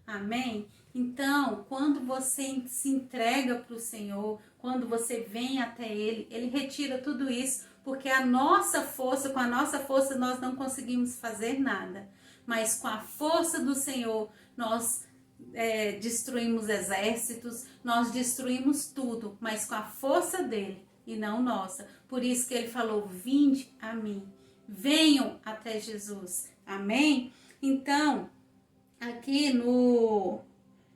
Amém? Então, quando você se entrega para o Senhor, quando você vem até Ele, Ele retira tudo isso, porque com a nossa força nós não conseguimos fazer nada. Mas com a força do Senhor, nós destruímos exércitos, nós destruímos tudo, mas com a força dele e não nossa. Por isso que ele falou: vinde a mim, venham até Jesus. Amém? Então, aqui no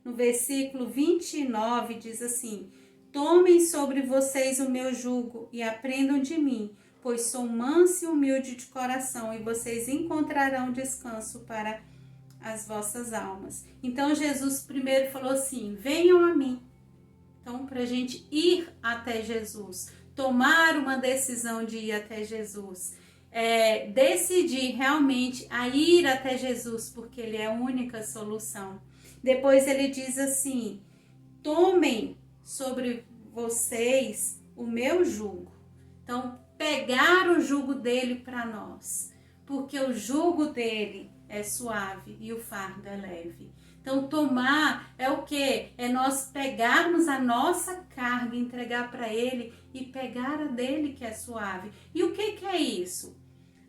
versículo 29 diz assim: tomem sobre vocês o meu jugo e aprendam de mim, pois sou manso e humilde de coração, e vocês encontrarão descanso para as vossas almas. Então Jesus primeiro falou assim: venham a mim. Então, para a gente ir até Jesus, tomar uma decisão de ir até Jesus, decidir realmente a ir até Jesus, porque Ele é a única solução. Depois ele diz assim: tomem sobre vocês o meu jugo. Então, pegar o jugo dele para nós, porque o jugo dele é suave e o fardo é leve. Então, tomar é o quê? É nós pegarmos a nossa carga, entregar para ele e pegar a dele que é suave. E o que é isso?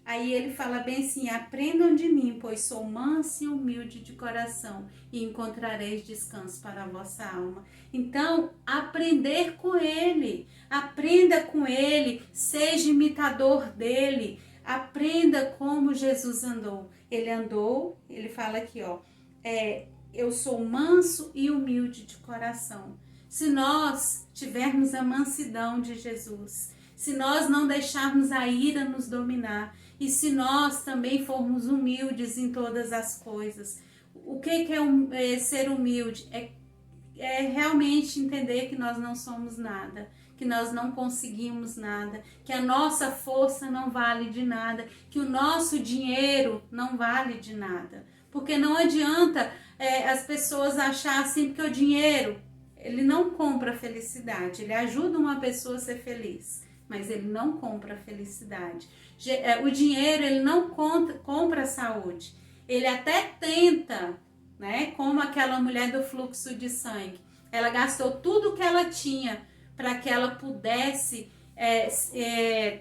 Aí ele fala bem assim: aprendam de mim, pois sou manso e humilde de coração, e encontrareis descanso para a vossa alma. Então, aprender com ele, aprenda com ele, seja imitador dele, aprenda como Jesus andou. Ele andou, ele fala aqui, ó, eu sou manso e humilde de coração. Se nós tivermos a mansidão de Jesus, se nós não deixarmos a ira nos dominar, e se nós também formos humildes em todas as coisas. O que é ser humilde? É realmente entender que nós não somos nada, que nós não conseguimos nada, que a nossa força não vale de nada, que o nosso dinheiro não vale de nada. Porque não adianta as pessoas acharem assim, porque o dinheiro, ele não compra felicidade, ele ajuda uma pessoa a ser feliz, mas ele não compra a felicidade. O dinheiro, ele não compra a saúde. Ele até tenta, né? Como aquela mulher do fluxo de sangue. Ela gastou tudo que ela tinha para que ela pudesse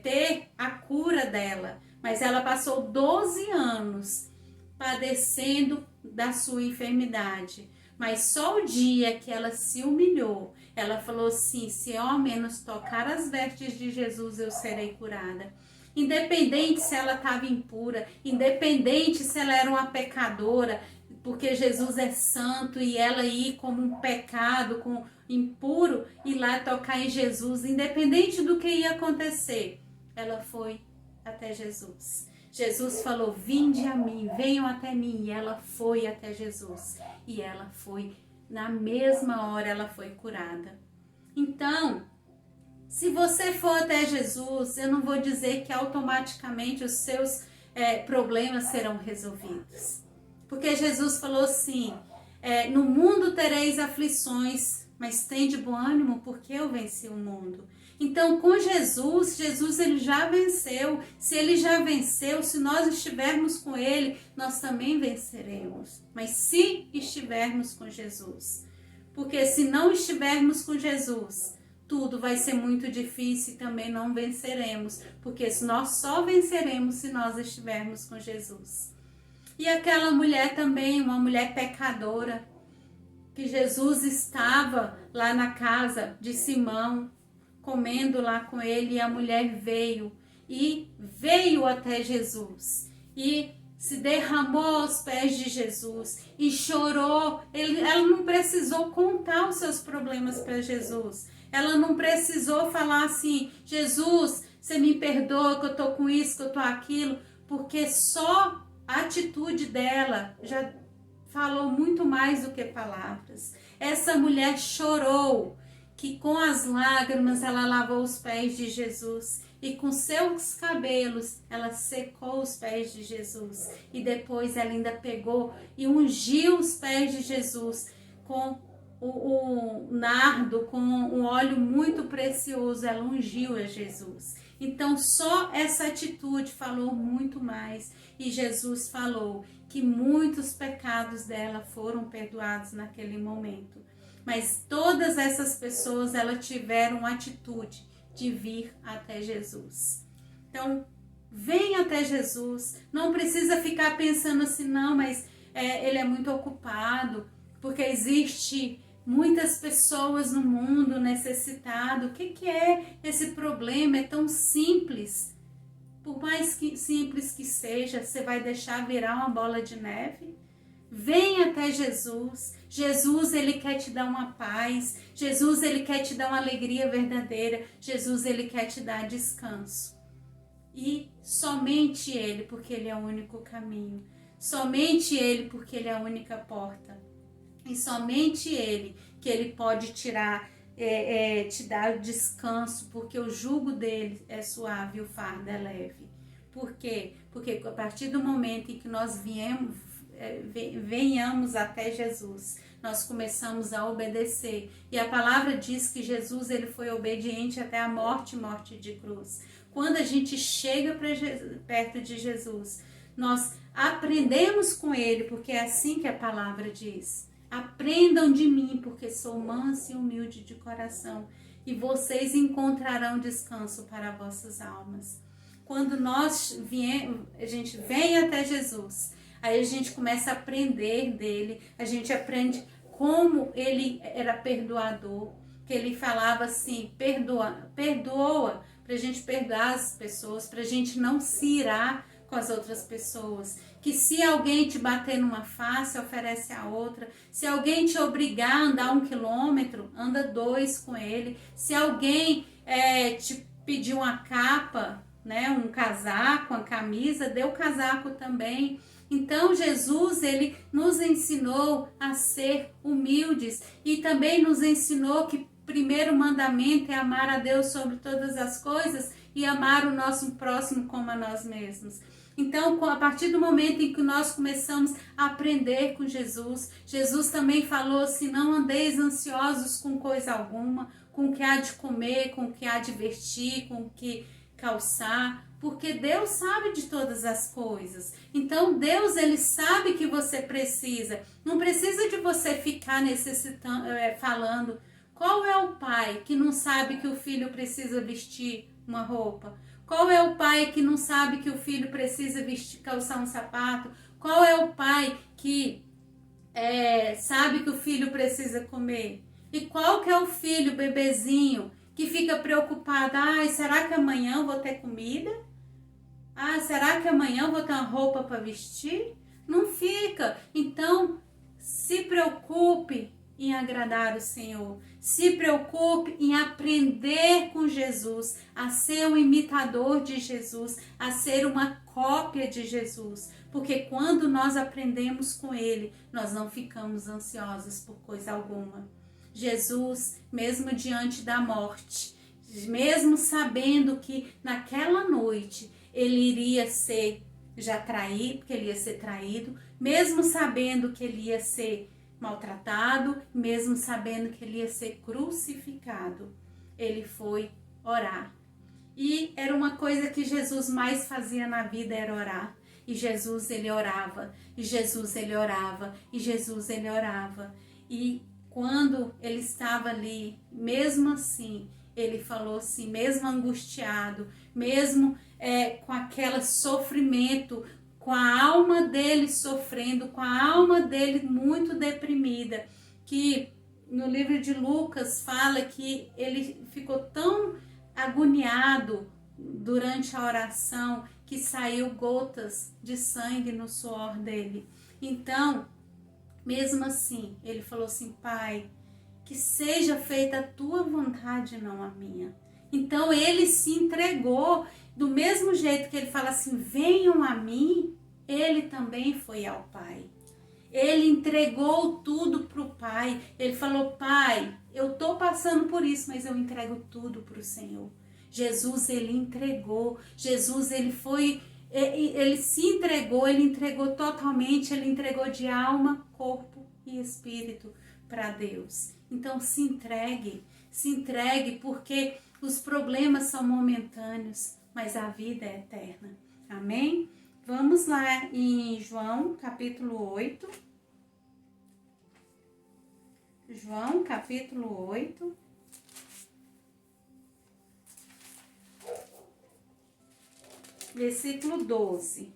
ter a cura dela. Mas ela passou 12 anos padecendo da sua enfermidade. Mas só o dia que ela se humilhou, ela falou assim: se eu ao menos tocar as vestes de Jesus, eu serei curada. Independente se ela estava impura, independente se ela era uma pecadora, porque Jesus é santo e ela ir como um pecado, com impuro, ir lá tocar em Jesus, independente do que ia acontecer, ela foi até Jesus. Jesus falou: vinde a mim, venham até mim. E ela foi até Jesus. E ela foi, na mesma hora, ela foi curada. Então, se você for até Jesus, eu não vou dizer que automaticamente os seus problemas serão resolvidos. Porque Jesus falou assim: no mundo tereis aflições, mas tende bom ânimo, porque eu venci o mundo. Então, com Jesus ele já venceu. Se ele já venceu, se nós estivermos com ele, nós também venceremos. Mas se estivermos com Jesus. Porque se não estivermos com Jesus, tudo vai ser muito difícil e também não venceremos. Porque nós só venceremos se nós estivermos com Jesus. E aquela mulher também, uma mulher pecadora, que Jesus estava lá na casa de Simão, comendo lá com ele, e a mulher veio até Jesus e se derramou aos pés de Jesus e chorou. Ela não precisou contar os seus problemas para Jesus, ela não precisou falar assim: Jesus, você me perdoa que eu tô com isso, que eu tô aquilo, porque só a atitude dela já falou muito mais do que palavras. Essa mulher chorou, que com as lágrimas ela lavou os pés de Jesus e com seus cabelos ela secou os pés de Jesus, e depois ela ainda pegou e ungiu os pés de Jesus com o nardo, com um óleo muito precioso. Ela ungiu a Jesus. Então só essa atitude falou muito mais. E Jesus falou que muitos pecados dela foram perdoados naquele momento. Mas todas essas pessoas, elas tiveram a atitude de vir até Jesus. Então, vem até Jesus. Não precisa ficar pensando assim, não, mas ele é muito ocupado, porque existe muitas pessoas no mundo necessitado. O que é esse problema? É tão simples. Por mais que simples que seja, você vai deixar virar uma bola de neve? Vem até Jesus. Jesus, ele quer te dar uma paz. Jesus, ele quer te dar uma alegria verdadeira. Jesus, ele quer te dar descanso. E somente ele, porque ele é o único caminho. Somente ele, porque ele é a única porta. E somente ele, que ele pode tirar, te dar descanso, porque o jugo dele é suave e o fardo é leve. Por quê? Porque a partir do momento em que nós venhamos até Jesus, nós começamos a obedecer. E a palavra diz que Jesus, ele foi obediente até a morte de cruz. Quando a gente chega perto de Jesus, nós aprendemos com ele, porque é assim que a palavra diz. Aprendam de mim, porque sou manso e humilde de coração, e vocês encontrarão descanso para vossas almas. Quando a gente vem até Jesus, aí a gente começa a aprender dele, a gente aprende como ele era perdoador, que ele falava assim, perdoa, para a gente perdoar as pessoas, para a gente não se irar com as outras pessoas. Que se alguém te bater numa face, oferece a outra. Se alguém te obrigar a andar 1 quilômetro, anda 2 com ele. Se alguém te pedir uma capa, né, um casaco, uma camisa, dê o casaco também. Então Jesus, ele nos ensinou a ser humildes e também nos ensinou que o primeiro mandamento é amar a Deus sobre todas as coisas e amar o nosso próximo como a nós mesmos. Então, a partir do momento em que nós começamos a aprender com Jesus, Jesus também falou assim, não andeis ansiosos com coisa alguma, com o que há de comer, com o que há de vestir, com o que calçar, porque Deus sabe de todas as coisas. Então, Deus, ele sabe que você precisa. Não precisa de você ficar necessitando, falando, qual é o pai que não sabe que o filho precisa vestir uma roupa? Qual é o pai que não sabe que o filho precisa vestir, calçar um sapato? Qual é o pai que sabe que o filho precisa comer? E qual que é o filho, bebezinho, que fica preocupado? Ai, será que amanhã eu vou ter comida? Ah, será que amanhã eu vou ter uma roupa para vestir? Não fica. Então, se preocupe em agradar o Senhor. Se preocupe em aprender com Jesus, a ser um imitador de Jesus, a ser uma cópia de Jesus. Porque quando nós aprendemos com ele, nós não ficamos ansiosos por coisa alguma. Jesus, mesmo diante da morte, mesmo sabendo que naquela noite ele iria ser já traído, porque ele ia ser traído, mesmo sabendo que ele ia ser maltratado, mesmo sabendo que ele ia ser crucificado, ele foi orar. E era uma coisa que Jesus mais fazia na vida, era orar. E Jesus, ele orava, e Jesus, ele orava, e Jesus, ele orava. E quando ele estava ali, mesmo assim, ele falou assim, mesmo angustiado, mesmo com aquele sofrimento, com a alma dele sofrendo, com a alma dele muito deprimida, que no livro de Lucas fala que ele ficou tão agoniado durante a oração que saiu gotas de sangue no suor dele. Então, mesmo assim, ele falou assim, Pai, que seja feita a tua vontade, não a minha. Então ele se entregou, do mesmo jeito que ele fala assim, venham a mim, ele também foi ao Pai. Ele entregou tudo para o Pai. Ele falou, Pai, eu estou passando por isso, mas eu entrego tudo para o Senhor. Jesus, ele entregou. Jesus, ele se entregou, ele entregou totalmente, ele entregou de alma, corpo e espírito para Deus. Então se entregue, porque Os problemas são momentâneos, mas a vida é eterna. Amém? Vamos lá em João, capítulo 8. João, capítulo 8. Versículo 12.